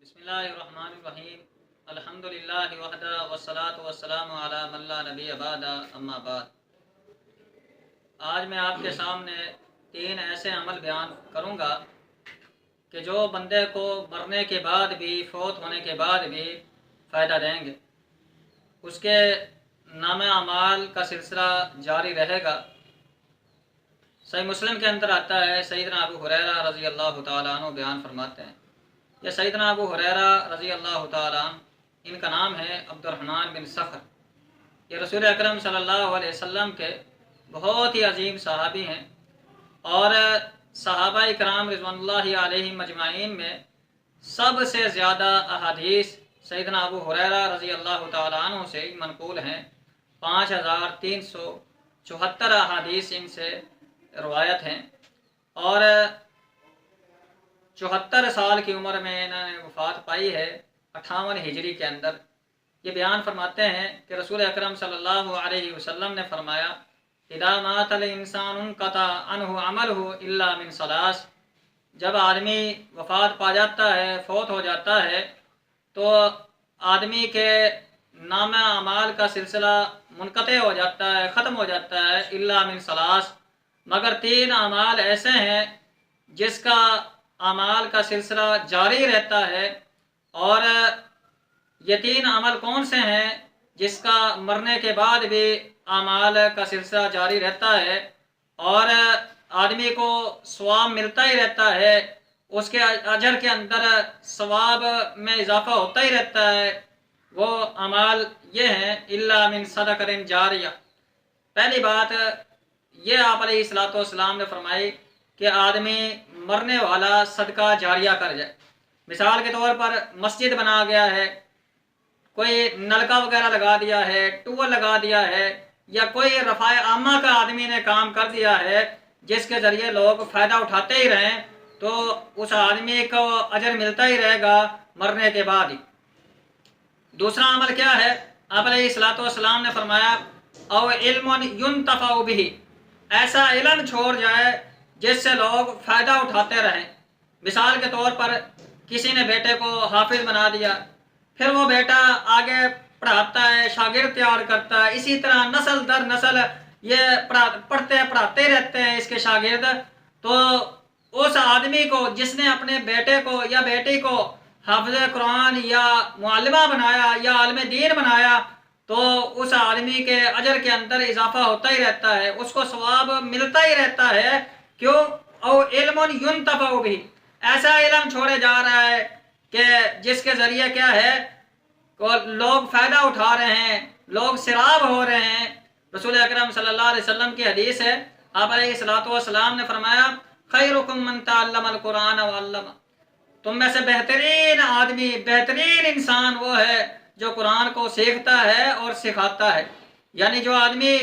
بسم اللہ الرحمن الرحیم الحمدللہ وحدہ والصلاة والسلام علی من لا نبی بعد اما بعد۔ آج میں آپ کے سامنے 3 ایسے عمل بیان کروں گا کہ جو بندے کو مرنے کے بعد بھی، فوت ہونے کے بعد بھی فائدہ دیں گے، اس کے نام اعمال کا سلسلہ جاری رہے گا۔ صحیح مسلم کے اندر آتا ہے، سیدنا ابو ہریرہ رضی اللہ تعالیٰ عنہ بیان فرماتے ہیں، یہ سیدنا ابو ہریرہ رضی اللہ تعالیٰ عنہ، ان کا نام ہے عبد الرحمن بن صخر، یہ رسول اکرم صلی اللہ علیہ وسلم کے بہت ہی عظیم صحابی ہیں، اور صحابہ کرام رضوان اللہ علیہم مجمعین میں سب سے زیادہ احادیث سیدنا ابو ہریرہ رضی اللہ تعالیٰ عنہ سے منقول ہیں۔ 5374 احادیث ان سے روایت ہیں، اور 74 سال کی عمر میں انہوں نے وفات پائی ہے 58 ہجری کے اندر۔ یہ بیان فرماتے ہیں کہ رسول اکرم صلی اللہ علیہ وسلم نے فرمایا، اذا مات الانسان انقطع عنہ عملہ الا من ثلاث، جب آدمی وفات پا جاتا ہے، فوت ہو جاتا ہے، تو آدمی کے نام اعمال کا سلسلہ منقطع ہو جاتا ہے، ختم ہو جاتا ہے، الا من ثلاث، مگر 3 اعمال ایسے ہیں جس کا اعمال کا سلسلہ جاری رہتا ہے۔ اور یہ 3 عمل کون سے ہیں جس کا مرنے کے بعد بھی اعمال کا سلسلہ جاری رہتا ہے اور آدمی کو ثواب ملتا ہی رہتا ہے، اس کے اجر کے اندر ثواب میں اضافہ ہوتا ہی رہتا ہے؟ وہ اعمال یہ ہیں، الا من صدقۃ جاریہ۔ پہلی بات یہ آپ علیہ الصلوۃ والسلام نے فرمائی کہ آدمی مرنے والا صدقہ جاریہ کر جائے۔ مثال کے طور پر مسجد بنا گیا ہے، کوئی نلکا وغیرہ لگا دیا ہے، ٹوبل لگا دیا ہے، یا کوئی رفع عامہ کا آدمی نے کام کر دیا ہے جس کے ذریعے لوگ فائدہ اٹھاتے ہی رہیں، تو اس آدمی کو اجر ملتا ہی رہے گا مرنے کے بعد ہی۔ دوسرا عمل کیا ہے؟ آپ علیہ الصلوۃ والسلام نے فرمایا، او علم ینتفع بہ، ایسا علم چھوڑ جائے جس سے لوگ فائدہ اٹھاتے رہیں۔ مثال کے طور پر کسی نے بیٹے کو حافظ بنا دیا، پھر وہ بیٹا آگے پڑھاتا ہے، شاگرد تیار کرتا ہے، اسی طرح نسل در نسل یہ پڑھاتے رہتے ہیں اس کے شاگرد۔ تو اس آدمی کو جس نے اپنے بیٹے کو یا بیٹی کو حافظ قرآن یا معلمہ بنایا یا عالم دین بنایا، تو اس آدمی کے اجر کے اندر اضافہ ہوتا ہی رہتا ہے، اس کو ثواب ملتا ہی رہتا ہے۔ کیوں؟ او علم ینتفع بہ، ایسا علم چھوڑے جا رہا ہے کہ جس کے ذریعے کیا ہے، لوگ فائدہ اٹھا رہے ہیں، لوگ سراب ہو رہے ہیں۔ رسول اکرم صلی اللہ علیہ وسلم کی حدیث ہے، آپ علیہ الصلوۃ والسلام نے فرمایا، خیرکم من تعلم القرآن وعلمہ، تم میں سے بہترین آدمی، بہترین انسان وہ ہے جو قرآن کو سیکھتا ہے اور سکھاتا ہے۔ یعنی جو آدمی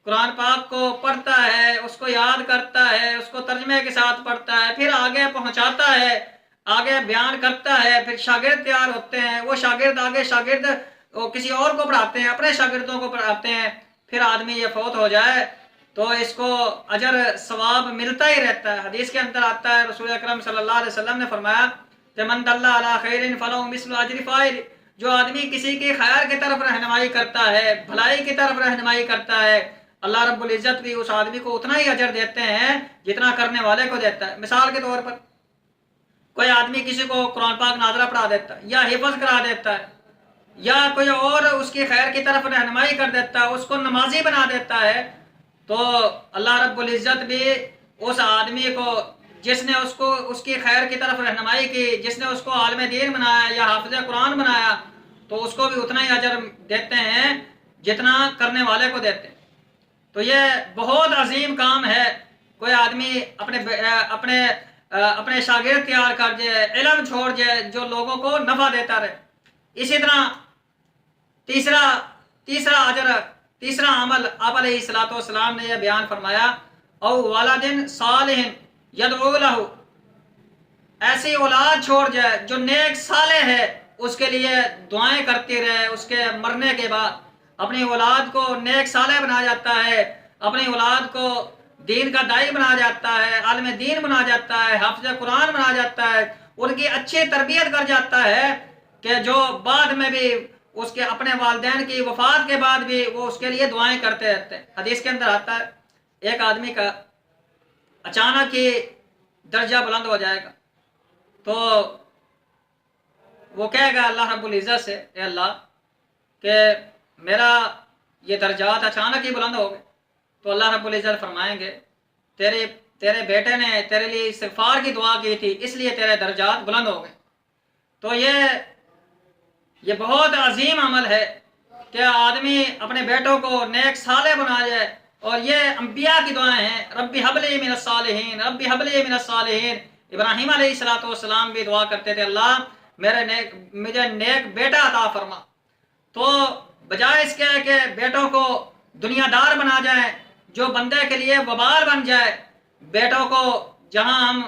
قرآن پاک کو پڑھتا ہے، اس کو یاد کرتا ہے، اس کو ترجمے کے ساتھ پڑھتا ہے، پھر آگے پہنچاتا ہے، آگے بیان کرتا ہے، پھر شاگرد تیار ہوتے ہیں، وہ شاگرد آگے شاگرد وہ کسی اور کو پڑھاتے ہیں، اپنے شاگردوں کو پڑھاتے ہیں، پھر آدمی یہ فوت ہو جائے تو اس کو اجر ثواب ملتا ہی رہتا ہے۔ حدیث کے اندر آتا ہے، رسول اکرم صلی اللہ علیہ وسلم نے فرمایا کہ من دل علی خیر فلہ مثل اجر فاعل، جو آدمی کسی کی خیر کی طرف رہنمائی کرتا ہے، بھلائی کی طرف رہنمائی کرتا ہے، اللہ رب العزت بھی اس آدمی کو اتنا ہی اجر دیتے ہیں جتنا کرنے والے کو دیتا ہے۔ مثال کے طور پر کوئی آدمی کسی کو قرآن پاک ناظرہ پڑھا دیتا ہے یا حفظ کرا دیتا ہے، یا کوئی اور اس کی خیر کی طرف رہنمائی کر دیتا ہے، اس کو نمازی بنا دیتا ہے، تو اللہ رب العزت بھی اس آدمی کو جس نے اس کی خیر کی طرف رہنمائی کی، جس نے اس کو عالم دین بنایا یا حافظ قرآن بنایا، تو اس کو بھی اتنا ہی اجر دیتے ہیں جتنا کرنے والے کو دیتے ہیں۔ تو یہ بہت عظیم کام ہے، کوئی آدمی اپنے شاگرد تیار کر جائے، علم چھوڑ جائے جو لوگوں کو نفع دیتا رہے۔ اسی طرح تیسرا عمل آپ علیہ الصلوۃ والسلام نے یہ بیان فرمایا، او ولد صالح یدعو لہ، ایسی اولاد چھوڑ جائے جو نیک صالح ہے، اس کے لیے دعائیں کرتی رہے، اس کے مرنے کے بعد اپنی اولاد کو نیک صالح بنا جاتا ہے، اپنی اولاد کو دین کا داعی بنا جاتا ہے، عالم دین بنا جاتا ہے، حافظ قرآن بنا جاتا ہے، ان کی اچھی تربیت کر جاتا ہے کہ جو بعد میں بھی اس کے اپنے والدین کی وفات کے بعد بھی وہ اس کے لیے دعائیں کرتے رہتے ہیں۔ حدیث کے اندر آتا ہے ایک آدمی کا اچانک ہی درجہ بلند ہو جائے گا تو وہ کہے گا اللہ رب العزت سے، اے اللہ کہ میرا یہ درجات اچانک ہی بلند ہو گئے، تو اللہ رب العزت فرمائیں گے تیرے بیٹے نے تیرے لیے استغفار کی دعا کی تھی اس لیے تیرے درجات بلند ہو گئے۔ تو یہ بہت عظیم عمل ہے کہ آدمی اپنے بیٹوں کو نیک صالح بنا جائے، اور یہ انبیاء کی دعائیں ہیں، ربی حب لی من الصالحین، ربی حب لی من الصالحین۔ ابراہیم علیہ السلام بھی دعا کرتے تھے، اللہ مجھے نیک بیٹا عطا فرما۔ تو بجائے اس کے کہ بیٹوں کو دنیا دار بنا جائیں جو بندے کے لیے وبال بن جائے، بیٹوں کو جہاں ہم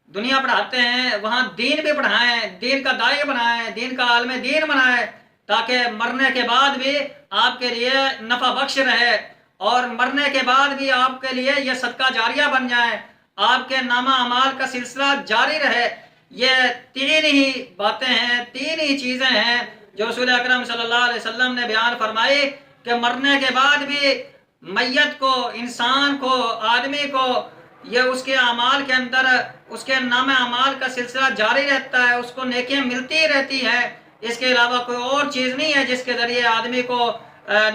دنیا پڑھاتے ہیں وہاں دین بھی پڑھائیں، دین کا داعی بنائیں، دین کا عالم دین بنائیں، تاکہ مرنے کے بعد بھی آپ کے لیے نفع بخش رہے، اور مرنے کے بعد بھی آپ کے لیے یہ صدقہ جاریہ بن جائیں، آپ کے نامہ اعمال کا سلسلہ جاری رہے۔ یہ تین ہی باتیں ہیں، تین ہی چیزیں ہیں جو رسول اکرم صلی اللہ علیہ وسلم نے بیان فرمائی کہ مرنے کے بعد بھی میت کو، انسان کو، آدمی کو یہ اس کے اعمال کے اندر اس کے نام اعمال کا سلسلہ جاری رہتا ہے، اس کو نیکیاں ملتی رہتی ہیں۔ اس کے علاوہ کوئی اور چیز نہیں ہے جس کے ذریعے آدمی کو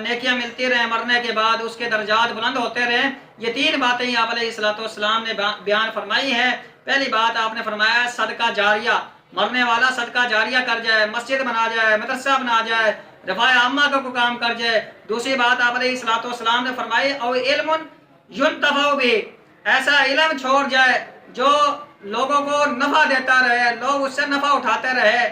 نیکیاں ملتی رہیں، مرنے کے بعد اس کے درجات بلند ہوتے رہیں۔ یہ تین باتیں ہی آپ علیہ السلام نے بیان فرمائی ہیں۔ پہلی بات آپ نے فرمایا صدقہ جاریہ، مرنے والا صدقہ جاریہ کر جائے، مسجد بنا جائے، مدرسہ بنا جائے، رفاع عامہ کا کوئی کام کر جائے۔ دوسری بات آپ علیہ السلام نے فرمائی او علم ینتفع بہ، ایسا علم چھوڑ جائے جو لوگوں کو نفع دیتا رہے، لوگ اس سے نفع اٹھاتے رہے۔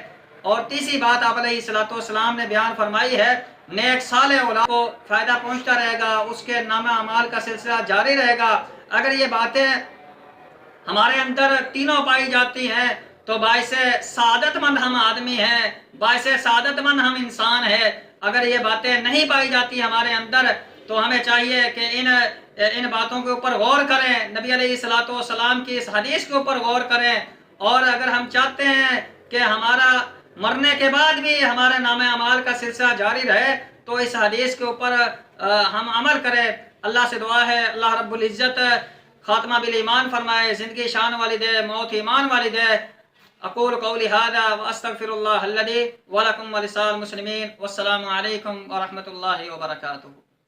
اور تیسری بات آپ علیہ السلام نے بیان فرمائی ہے نیک صالح اولاد کو فائدہ پہنچتا رہے گا، اس کے نام اعمال کا سلسلہ جاری رہے گا۔ اگر یہ باتیں ہمارے اندر تینوں پائی جاتی ہیں تو باعث سعادت مند ہم آدمی ہیں، باعث سعادت مند ہم انسان ہیں۔ اگر یہ باتیں نہیں پائی جاتی ہمارے اندر تو ہمیں چاہیے کہ ان باتوں کے اوپر غور کریں، نبی علیہ السلام کی اس حدیث کے اوپر غور کریں، اور اگر ہم چاہتے ہیں کہ ہمارا مرنے کے بعد بھی ہمارے نام اعمال کا سلسلہ جاری رہے تو اس حدیث کے اوپر ہم عمل کریں۔ اللہ سے دعا ہے اللہ رب العزت خاتمہ بالایمان فرمائے، زندگی شان والی دے، موت ایمان والی دے۔ اقول قولی ھذا واستغفر اللہ الذی ولکم ولسائر المسلمین، والسلام علیکم ورحمۃ اللہ وبرکاتہ۔